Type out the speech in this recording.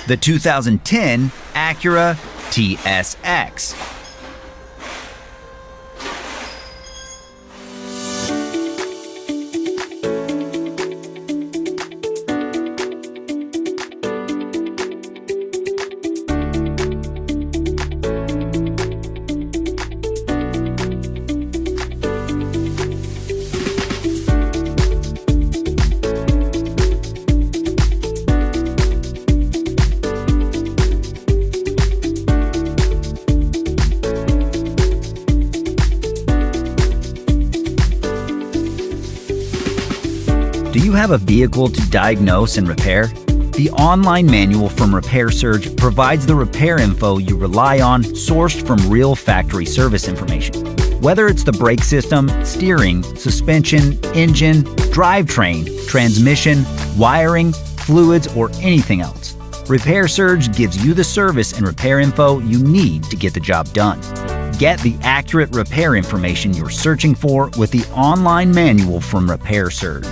The 2010 Acura TSX. Do you have a vehicle to diagnose and repair? The online manual from Repair Surge provides the repair info you rely on, sourced from real factory service information. Whether it's the brake system, steering, suspension, engine, drivetrain, transmission, wiring, fluids, or anything else, Repair Surge gives you the service and repair info you need to get the job done. Get the accurate repair information you're searching for with the online manual from Repair Surge.